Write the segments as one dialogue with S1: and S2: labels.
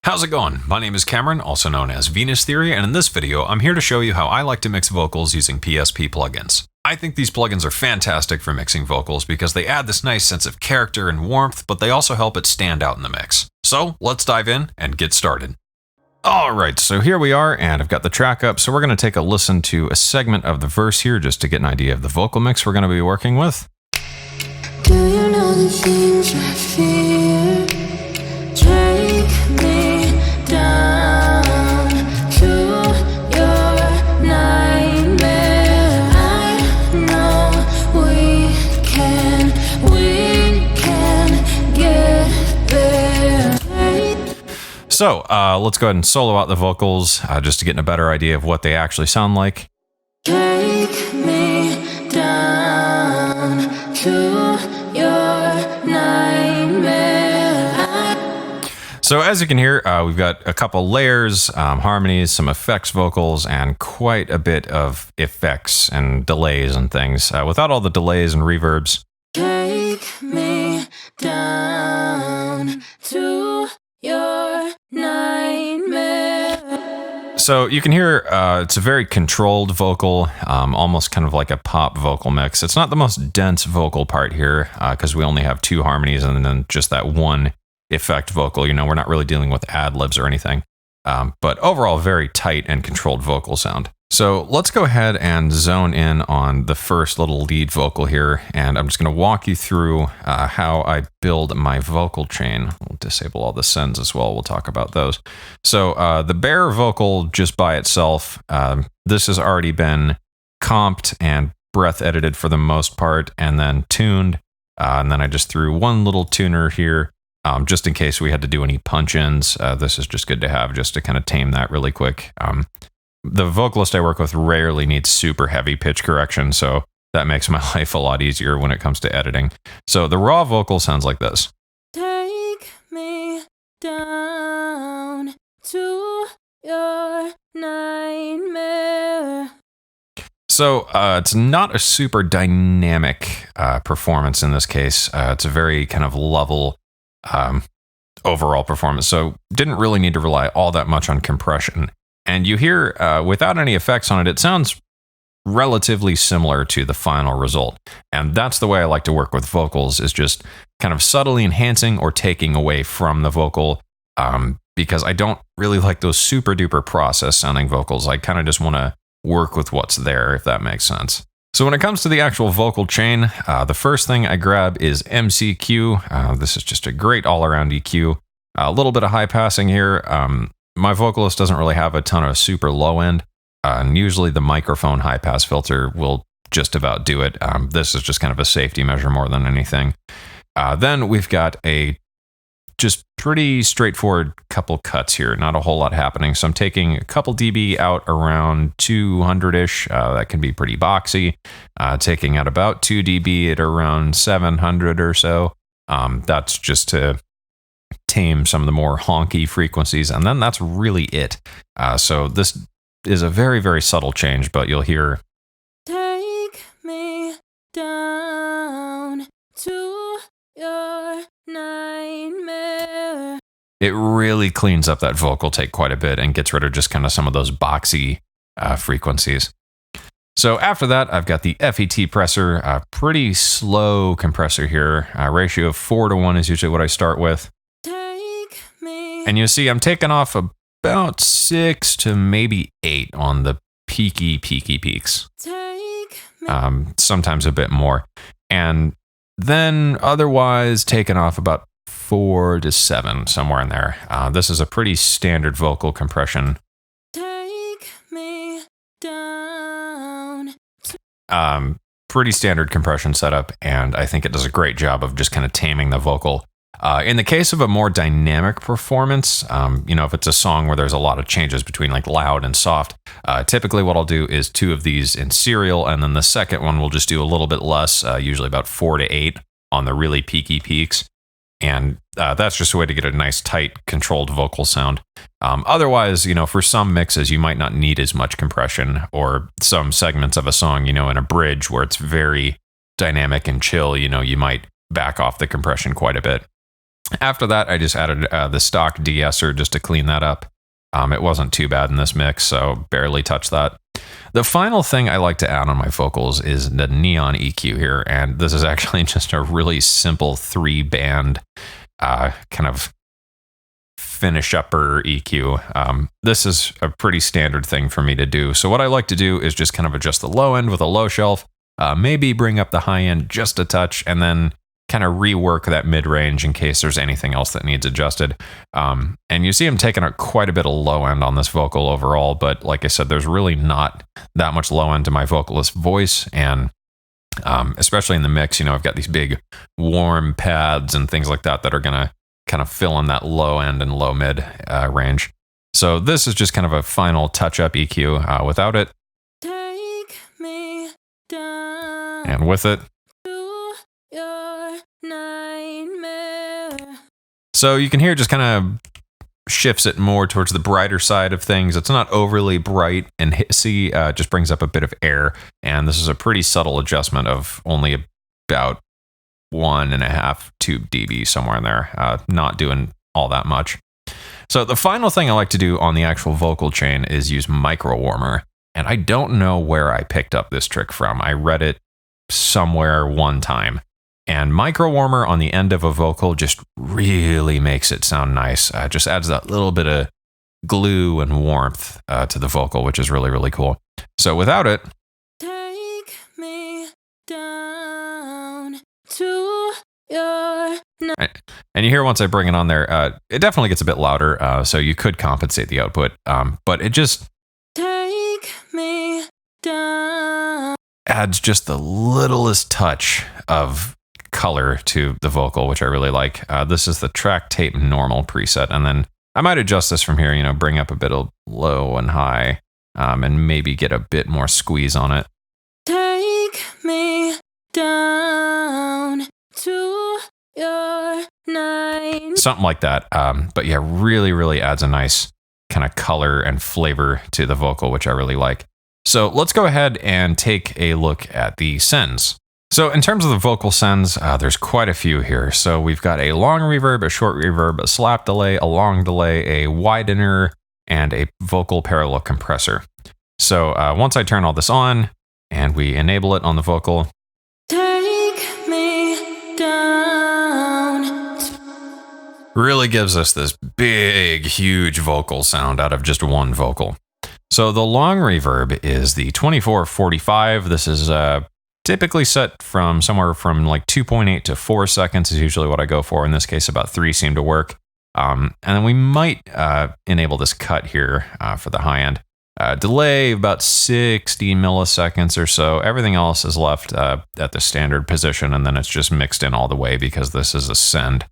S1: How's it going? My name is Cameron, also known as Venus Theory, and in this video, I'm here to show you how I like to mix vocals using PSP plugins. I think these plugins are fantastic for mixing vocals because they add this nice sense of character and warmth, but they also help it stand out in the mix. So let's dive in and get started. Alright, so here we are, and I've got the track up, so we're going to take a listen to a segment of the verse here just to get an idea of the vocal mix we're going to be working with.
S2: Do you know the things I fear? Take me down to your nightmare. I know we can get there.
S1: So, let's go ahead and solo out the vocals just to get a better idea of what they actually sound like.
S2: Take me down to your nightmare.
S1: So as you can hear, we've got a couple layers, harmonies, some effects vocals, and quite a bit of effects and delays and things. Without all the delays and reverbs.
S2: Take me down to your nightmare.
S1: So you can hear it's a very controlled vocal, almost kind of like a pop vocal mix. It's not the most dense vocal part here because we only have two harmonies and then just that one effect vocal. You know, we're not really dealing with ad-libs or anything. But overall, very tight and controlled vocal sound. So let's go ahead and zone in on the first little lead vocal here. And I'm just going to walk you through how I build my vocal chain. We'll disable all the sends as well. We'll talk about those. So the bare vocal just by itself, this has already been comped and breath edited for the most part and then tuned. And then I just threw one little tuner here. Just in case we had to do any punch-ins, this is just good to have just to kind of tame that really quick. The vocalist I work with rarely needs super heavy pitch correction, so that makes my life a lot easier when it comes to editing. So the raw vocal sounds like this.
S2: Take me down to your nightmare.
S1: So it's not a super dynamic performance in this case. It's a very kind of level overall performance, so didn't really need to rely all that much on compression. And you hear, without any effects on it, it sounds relatively similar to the final result. And that's the way I like to work with vocals, is just kind of subtly enhancing or taking away from the vocal, because I don't really like those super duper process sounding vocals. I kind of just want to work with what's there, if that makes sense. So when it comes to the actual vocal chain, the first thing I grab is MCQ. This is just a great all-around EQ. A little bit of high passing here. My vocalist doesn't really have a ton of super low end, and usually the microphone high pass filter will just about do it. This is just kind of a safety measure more than anything. Then we've got a just pretty straightforward couple cuts here, not a whole lot happening. So I'm taking a couple dB out around 200-ish. That can be pretty boxy. Taking out about 2 dB at around 700 or so. That's just to tame some of the more honky frequencies. And then that's really it. So this is a very, very subtle change, but you'll hear.
S2: Take me down to your nightmare.
S1: It really cleans up that vocal take quite a bit and gets rid of just kind of some of those boxy frequencies. So after that, I've got the FET presser, a pretty slow compressor here. Ratio of 4:1 is usually what I start with.
S2: Take me.
S1: And you see I'm taking off about 6 to maybe 8 on the peaky peaks.
S2: Take me.
S1: Sometimes a bit more. And then otherwise taking off about 4 to 7, somewhere in there. This is a pretty standard vocal compression.
S2: Take me down.
S1: Pretty standard compression setup, and I think it does a great job of just kind of taming the vocal. In the case of a more dynamic performance, you know, if it's a song where there's a lot of changes between like loud and soft, typically what I'll do is 2 of these in serial, and then the second one we'll just do a little bit less, usually about 4 to 8 on the really peaky peaks. And that's just a way to get a nice, tight, controlled vocal sound. Otherwise, you know, for some mixes, you might not need as much compression, or some segments of a song, you know, in a bridge where it's very dynamic and chill, you know, you might back off the compression quite a bit. After that, I just added the stock de-esser just to clean that up. It wasn't too bad in this mix, so barely touched that. The final thing I like to add on my vocals is the neon EQ here, and this is actually just a really simple 3-band kind of finish-upper EQ. This is a pretty standard thing for me to do. So what I like to do is just kind of adjust the low end with a low shelf, maybe bring up the high end just a touch, and then kind of rework that mid-range in case there's anything else that needs adjusted. And you see I'm taking out quite a bit of low end on this vocal overall, but like I said, there's really not that much low end to my vocalist voice, and especially in the mix, I've got these big warm pads and things like that are gonna kind of fill in that low end and low mid range. So this is just kind of a final touch-up EQ without it.
S2: Take me down
S1: And with it.
S2: to your nightmare.
S1: So you can hear it just kind of shifts it more towards the brighter side of things. It's not overly bright and hissy, just brings up a bit of air. And this is a pretty subtle adjustment of only about 1.5, 2 dB, somewhere in there. Not doing all that much. So the final thing I like to do on the actual vocal chain is use micro warmer. And I don't know where I picked up this trick from. I read it somewhere one time. And micro warmer on the end of a vocal just really makes it sound nice. Just adds that little bit of glue and warmth to the vocal, which is really, really cool. So without it,
S2: Take me down to your
S1: and you hear once I bring it on there, it definitely gets a bit louder, so you could compensate the output, but it just
S2: take me down.
S1: adds just the littlest touch of color to the vocal, which I really like. This is the track tape normal preset, and then I might adjust this from here, bring up a bit of low and high, and maybe get a bit more squeeze on it.
S2: Take me down to your nightmare.
S1: Something like that. But yeah, really, really adds a nice kind of color and flavor to the vocal, which I really like. So let's go ahead and take a look at the sends. So in terms of the vocal sends, there's quite a few here. So we've got a long reverb, a short reverb, a slap delay, a long delay, a widener, and a vocal parallel compressor. So once I turn all this on and we enable it on the vocal,
S2: Take me down.
S1: really gives us this big, huge vocal sound out of just one vocal. So the long reverb is the 2445. This is typically set from somewhere from like 2.8 to 4 seconds is usually what I go for. In this case, about 3 seem to work. And then we might enable this cut here for the high end. Delay about 60 milliseconds or so. Everything else is left at the standard position, and then it's just mixed in all the way because this is a send.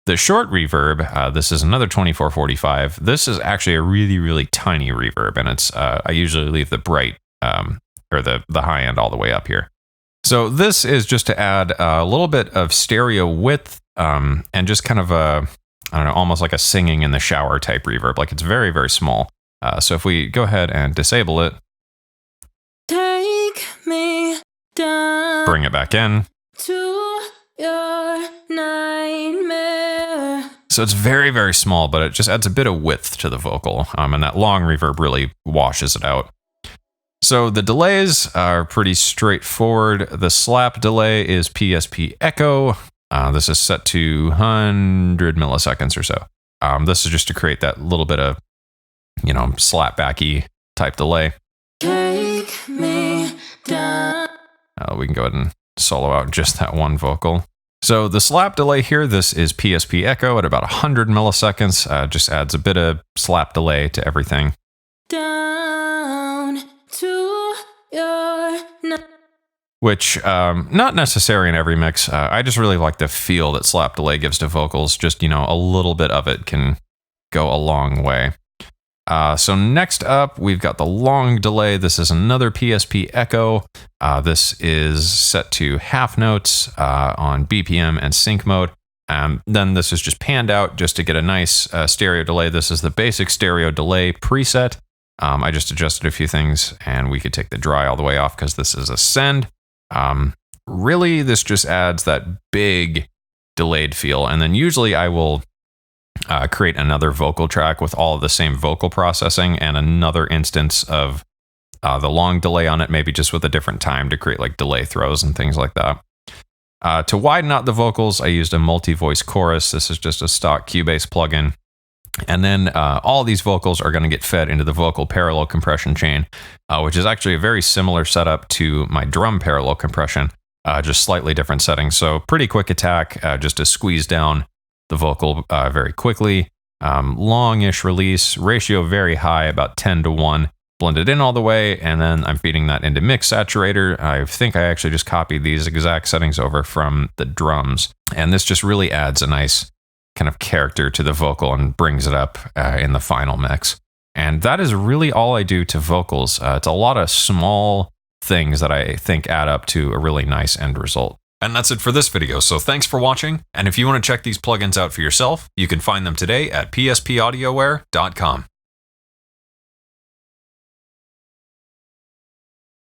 S1: The short reverb, this is another 2445. This is actually a really, really tiny reverb, and it's I usually leave the bright or the high end all the way up here. So this is just to add a little bit of stereo width and just kind of a, I don't know, almost like a singing in the shower type reverb. Like it's very, very small. So if we go ahead and disable it,
S2: Take me down
S1: bring it back in.
S2: to your nightmare.
S1: So it's very, very small, but it just adds a bit of width to the vocal. And that long reverb really washes it out. So the delays are pretty straightforward. The slap delay is PSP echo. This is set to 100 milliseconds or so. This is just to create that little bit of, slap backy type delay.
S2: Take me down.
S1: We can go ahead and solo out just that one vocal. So the slap delay here, this is PSP echo at about 100 milliseconds. Just adds a bit of slap delay to everything.
S2: Down to your
S1: Which, not necessary in every mix. I just really like the feel that slap delay gives to vocals. Just, a little bit of it can go a long way. So next up, we've got the long delay. This is another PSP echo. This is set to half notes on BPM and sync mode. Then this is just panned out just to get a nice stereo delay. This is the basic stereo delay preset. I just adjusted a few things, and we could take the dry all the way off because this is a send. Really, this just adds that big delayed feel. And then usually I will create another vocal track with all of the same vocal processing and another instance of the long delay on it, maybe just with a different time to create like delay throws and things like that. To widen out the vocals, I used a multi-voice chorus. This is just a stock Cubase plugin. And then all of these vocals are going to get fed into the vocal parallel compression chain, which is actually a very similar setup to my drum parallel compression, just slightly different settings. So pretty quick attack, just to squeeze down the vocal very quickly. Longish release, ratio very high, about 10:1. Blended in all the way, and then I'm feeding that into Mix Saturator. I think I actually just copied these exact settings over from the drums. And this just really adds a nice kind of character to the vocal and brings it up in the final mix. And that is really all I do to vocals. It's a lot of small things that I think add up to a really nice end result. And that's it for this video, so thanks for watching. And if you want to check these plugins out for yourself, you can find them today at PSPaudioware.com.